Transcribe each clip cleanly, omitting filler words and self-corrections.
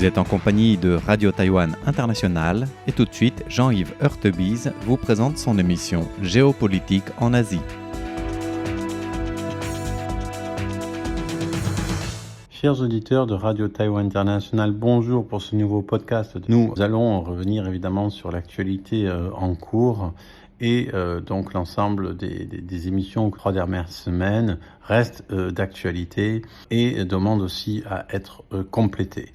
Vous êtes en compagnie de Radio Taïwan International et tout de suite, Jean-Yves Heurtebise vous présente son émission Géopolitique en Asie. Chers auditeurs de Radio Taïwan International, bonjour pour ce nouveau podcast. Nous allons revenir évidemment sur l'actualité en cours et donc l'ensemble des émissions aux 3 dernières semaines restent d'actualité et demandent aussi à être complétées.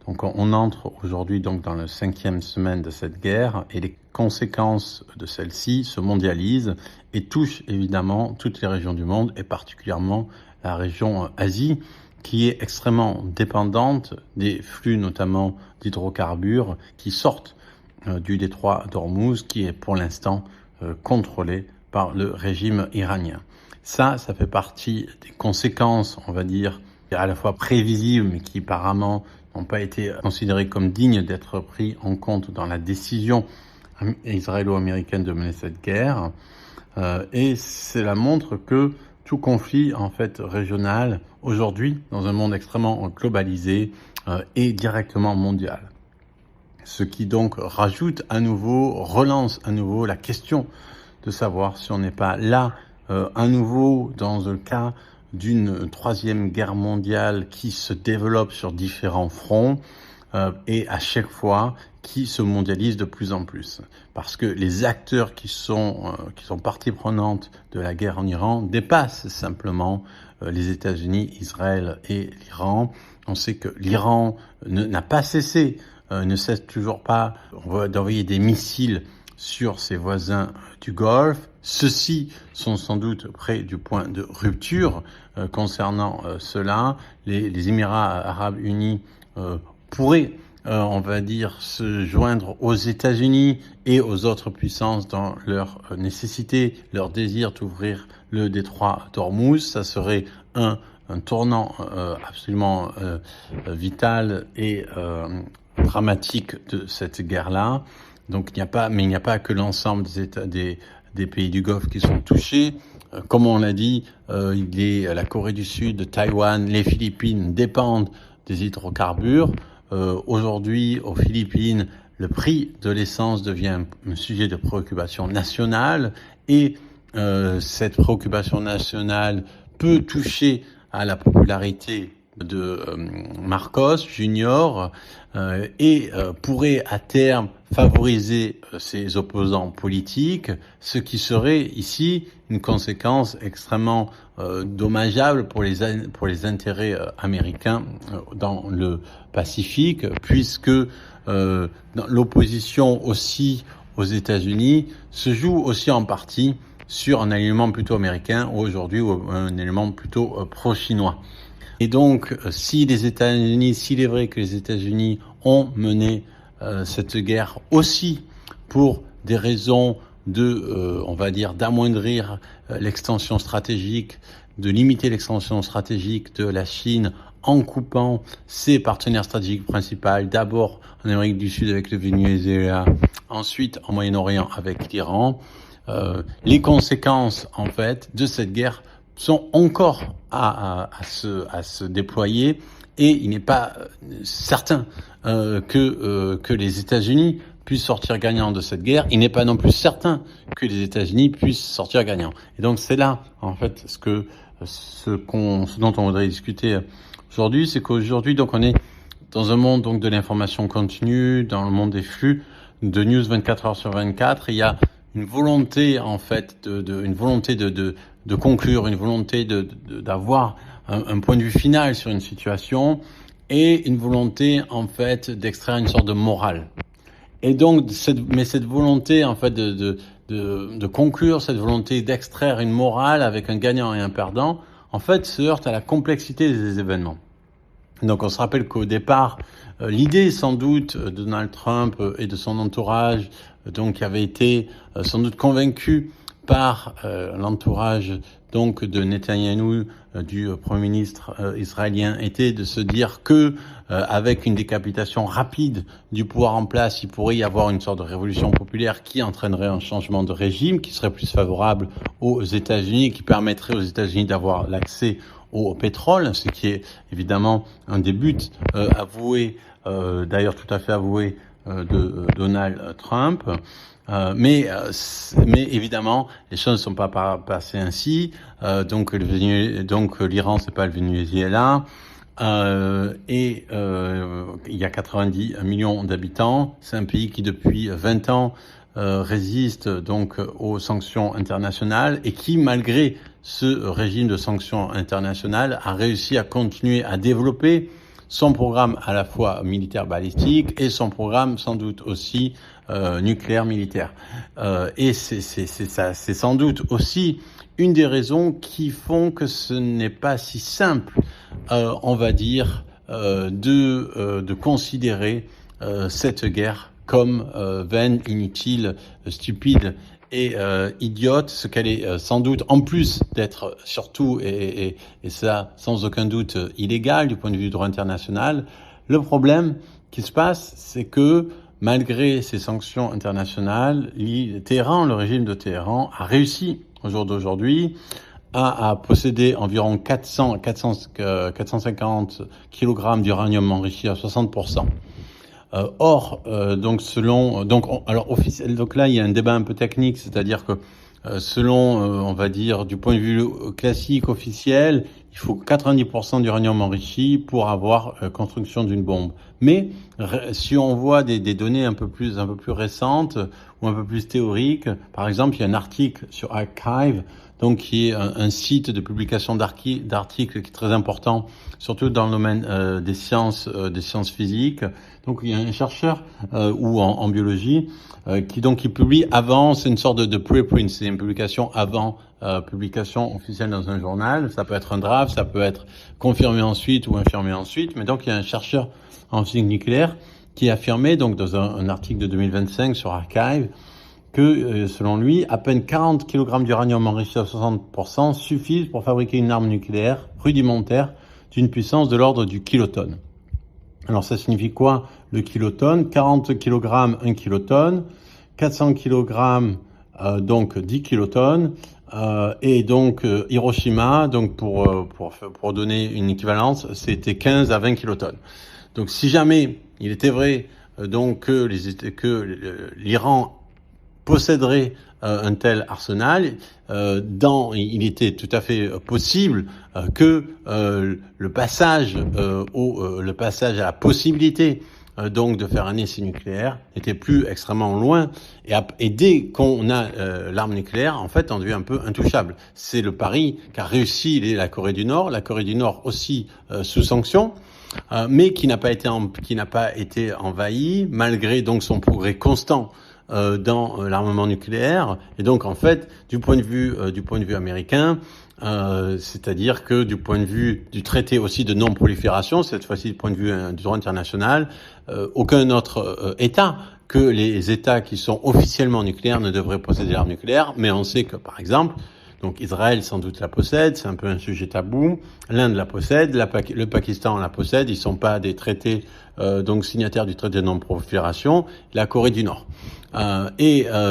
Donc on entre aujourd'hui donc dans la 5e semaine de cette guerre et les conséquences de celle-ci se mondialisent et touchent évidemment toutes les régions du monde et particulièrement la région Asie, qui est extrêmement dépendante des flux notamment d'hydrocarbures qui sortent du détroit d'Ormuz, qui est pour l'instant contrôlé par le régime iranien. Ça fait partie des conséquences, on va dire, à la fois prévisibles, mais qui apparemment n'ont pas été considérées comme dignes d'être pris en compte dans la décision israélo-américaine de mener cette guerre. Et cela montre que tout conflit en fait régional aujourd'hui dans un monde extrêmement globalisé est directement mondial. Ce qui donc relance à nouveau la question de savoir si on n'est pas là à nouveau dans un cas d'une 3e guerre mondiale qui se développe sur différents fronts et à chaque fois qui se mondialise de plus en plus. Parce que les acteurs qui sont partie prenante de la guerre en Iran dépassent simplement les États-Unis, Israël et l'Iran. On sait que l'Iran n'a pas cessé, ne cesse toujours pas d'envoyer des missiles sur ses voisins du Golfe. Ceux-ci sont sans doute près du point de rupture concernant cela. Les Émirats arabes unis pourraient on va dire, se joindre aux États-Unis et aux autres puissances dans leur nécessité, leur désir d'ouvrir le détroit d'Ormuz. Ça serait un tournant absolument vital et dramatique de cette guerre-là. Donc il n'y a pas que l'ensemble des pays du Golfe qui sont touchés. Comme on l'a dit, la Corée du Sud, Taïwan, les Philippines dépendent des hydrocarbures. Aujourd'hui, aux Philippines, le prix de l'essence devient un sujet de préoccupation nationale et cette préoccupation nationale peut toucher à la popularité de Marcos Junior et pourrait à terme favoriser ses opposants politiques, ce qui serait ici une conséquence extrêmement dommageable pour les intérêts américains dans le Pacifique, puisque l'opposition aussi aux États-Unis se joue aussi en partie sur un élément plutôt américain aujourd'hui ou un élément plutôt pro-chinois. Et donc, s'il est vrai que les États-Unis ont mené cette guerre aussi pour des raisons on va dire, d'amoindrir l'extension stratégique, de limiter l'extension stratégique de la Chine en coupant ses partenaires stratégiques principaux, d'abord en Amérique du Sud avec le Venezuela, ensuite en Moyen-Orient avec l'Iran, les conséquences, en fait, de cette guerre sont encore à se déployer et il n'est pas certain que les États-Unis puissent sortir gagnants de cette guerre. Il n'est pas non plus certain que les États-Unis puissent sortir gagnants. Et donc c'est là, en fait, ce dont on voudrait discuter aujourd'hui, c'est qu'aujourd'hui, donc on est dans un monde donc de l'information continue, dans le monde des flux de news 24 heures sur 24. Il y a une volonté en fait de conclure, une volonté d'avoir un point de vue final sur une situation et une volonté en fait d'extraire une sorte de morale. Et donc cette volonté en fait de conclure, cette volonté d'extraire une morale avec un gagnant et un perdant, en fait se heurte à la complexité des événements. Donc on se rappelle qu'au départ, l'idée sans doute de Donald Trump et de son entourage, donc qui avait été sans doute convaincu par l'entourage donc de Netanyahou, du Premier ministre israélien, était de se dire que avec une décapitation rapide du pouvoir en place, il pourrait y avoir une sorte de révolution populaire qui entraînerait un changement de régime, qui serait plus favorable aux États-Unis, qui permettrait aux États-Unis d'avoir l'accès au pétrole, ce qui est évidemment un des buts avoués, d'ailleurs tout à fait avoué de Donald Trump. Mais évidemment, les choses ne sont pas passées ainsi. Donc l'Iran, c'est pas le Venezuela. Il y a 90 millions d'habitants. C'est un pays qui, depuis 20 ans, résiste donc aux sanctions internationales et qui, malgré ce régime de sanctions internationales, a réussi à continuer à développer son programme à la fois militaire balistique et son programme sans doute aussi nucléaire militaire. Et c'est sans doute aussi une des raisons qui font que ce n'est pas si simple, on va dire, de considérer cette guerre comme vaine, inutile, stupide et idiote, ce qu'elle est sans doute, en plus d'être surtout, et ça sans aucun doute, illégal du point de vue du droit international. Le problème qui se passe, c'est que malgré ces sanctions internationales, le régime de Téhéran a réussi au jour d'aujourd'hui à posséder environ 450 kg d'uranium enrichi à 60%. Donc là il y a un débat un peu technique, c'est-à-dire que on va dire du point de vue classique officiel, il faut 90% d'uranium enrichi pour avoir construction d'une bombe. Mais si on voit des données un peu plus récentes ou un peu plus théoriques, par exemple, il y a un article sur Archive, donc qui est un site de publication d'articles qui est très important, surtout dans le domaine des sciences physiques. Donc il y a un chercheur ou en biologie qui publie avant, c'est une sorte de preprint, c'est une publication avant publication officielle dans un journal. Ça peut être un draft, ça peut être confirmé ensuite ou infirmé ensuite. Mais donc il y a un chercheur en physique nucléaire qui a affirmé, donc dans un article de 2025 sur Archive, que selon lui, à peine 40 kg d'uranium enrichi à 60% suffisent pour fabriquer une arme nucléaire rudimentaire d'une puissance de l'ordre du kilotonne. Alors ça signifie quoi le kilotonne? 40 kg, 1 kilotonne, 400 kg, donc 10 kilotonnes, et donc Hiroshima, donc pour donner une équivalence, c'était 15 à 20 kilotonnes. Donc si jamais il était vrai que l'Iran posséderait un tel arsenal, il était tout à fait possible que le passage à la possibilité donc de faire un essai nucléaire n'était plus extrêmement loin, et dès qu'on a l'arme nucléaire, en fait on devient un peu intouchable. C'est le pari qu'a réussi la Corée du Nord aussi sous sanctions, mais qui n'a pas été envahi malgré donc son progrès constant dans l'armement nucléaire. Et donc en fait, du point de vue américain, c'est-à-dire que du point de vue du traité aussi de non-prolifération, cette fois-ci du point de vue du droit international, aucun autre État que les États qui sont officiellement nucléaires ne devraient posséder l'arme nucléaire, mais on sait que par exemple, donc Israël sans doute la possède, c'est un peu un sujet tabou. L'Inde la possède, le Pakistan la possède, ils sont pas des traités donc signataires du traité de non-prolifération. La Corée du Nord.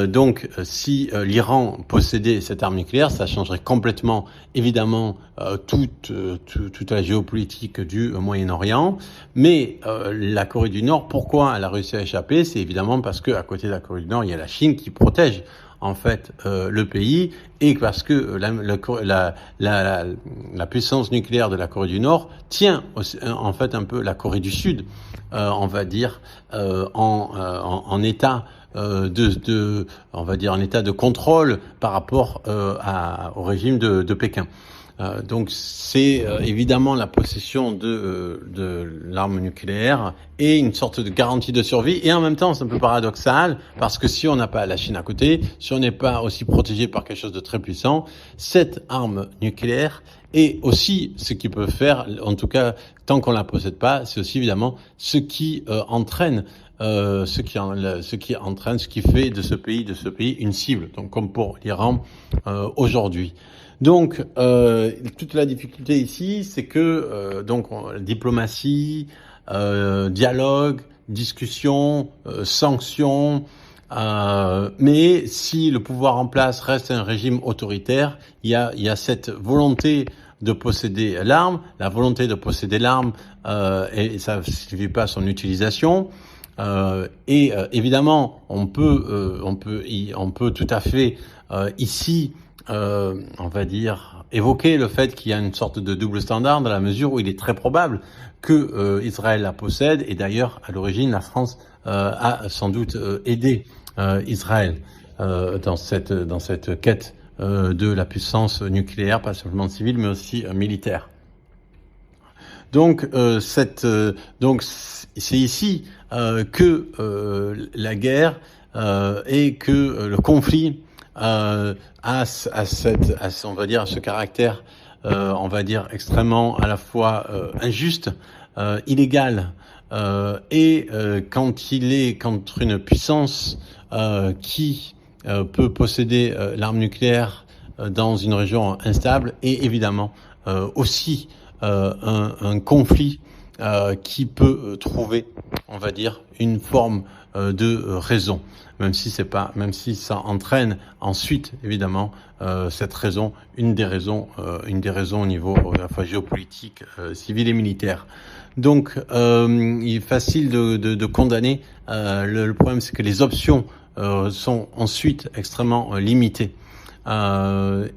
Donc si l'Iran possédait cette arme nucléaire, ça changerait complètement évidemment toute la géopolitique du Moyen-Orient. Mais la Corée du Nord, pourquoi elle a réussi à échapper? C'est évidemment parce que à côté de la Corée du Nord, il y a la Chine qui protège en fait le pays, et parce que la puissance nucléaire de la Corée du Nord tient aussi, en fait un peu la Corée du Sud, on va dire en état on va dire en état de contrôle par rapport au régime de Pékin. Donc c'est évidemment la possession de l'arme nucléaire et une sorte de garantie de survie, et en même temps c'est un peu paradoxal parce que si on n'a pas la Chine à côté, si on n'est pas aussi protégé par quelque chose de très puissant, cette arme nucléaire est aussi ce qui peut faire, en tout cas tant qu'on la possède pas, c'est aussi évidemment ce qui entraîne ce qui fait de ce pays une cible, donc comme pour l'Iran aujourd'hui. Donc toute la difficulté ici, c'est que diplomatie, dialogue, discussion, sanctions, Mais si le pouvoir en place reste un régime autoritaire, il y a cette volonté de posséder l'arme. La volonté de posséder l'arme, et ça ne suffit pas à son utilisation. Évidemment, on peut tout à fait ici, on va dire, évoquer le fait qu'il y a une sorte de double standard dans la mesure où il est très probable que Israël la possède. Et d'ailleurs, à l'origine, la France a sans doute aidé Israël dans cette quête de la puissance nucléaire, pas seulement civile, mais aussi militaire. Donc c'est ici que la guerre et que le conflit a on va dire ce caractère on va dire extrêmement à la fois injuste, illégal, et quand il est contre une puissance qui peut posséder l'arme nucléaire dans une région instable, et évidemment aussi un conflit qui peut trouver, on va dire, une forme de raison, même si ça entraîne ensuite évidemment cette raison, une des raisons au niveau à la fois géopolitique, civil et militaire. Donc il est facile de condamner. Le problème, c'est que les options sont ensuite extrêmement limitées. La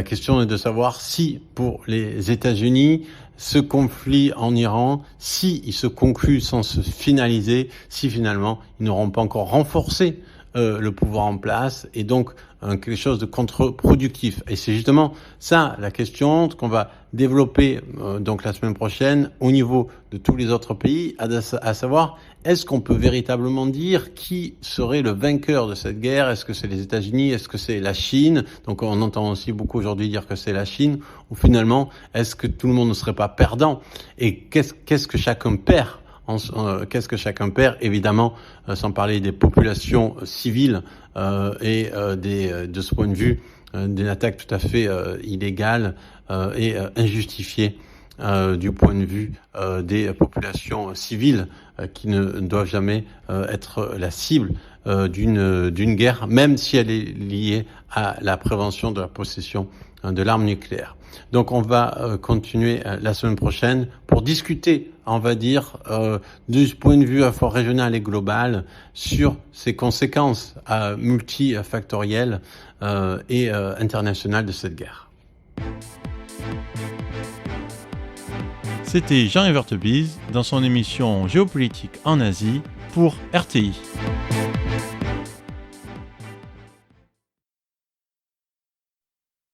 question est de savoir si, pour les États-Unis, ce conflit en Iran, si il se conclut sans se finaliser, si finalement ils n'auront pas encore renforcé le pouvoir en place, et donc quelque chose de contre-productif. Et c'est justement ça la question qu'on va développer donc la semaine prochaine au niveau de tous les autres pays, à savoir, est-ce qu'on peut véritablement dire qui serait le vainqueur de cette guerre? Est-ce que c'est les États-Unis? Est-ce que c'est la Chine? Donc on entend aussi beaucoup aujourd'hui dire que c'est la Chine. Ou finalement, est-ce que tout le monde ne serait pas perdant? Et qu'est-ce que chacun perd? Qu'est-ce que chacun perd? Évidemment, sans parler des populations civiles et de ce point de vue, d'une attaque tout à fait illégale et injustifiée du point de vue des populations civiles qui ne doivent jamais être la cible d'une guerre, même si elle est liée à la prévention de la possession de l'arme nucléaire. Donc on va continuer la semaine prochaine pour discuter, on va dire, du point de vue à la fois régional et global sur ces conséquences multifactorielles et internationales de cette guerre. C'était Jean-Yves Heurtebise dans son émission Géopolitique en Asie pour RTI.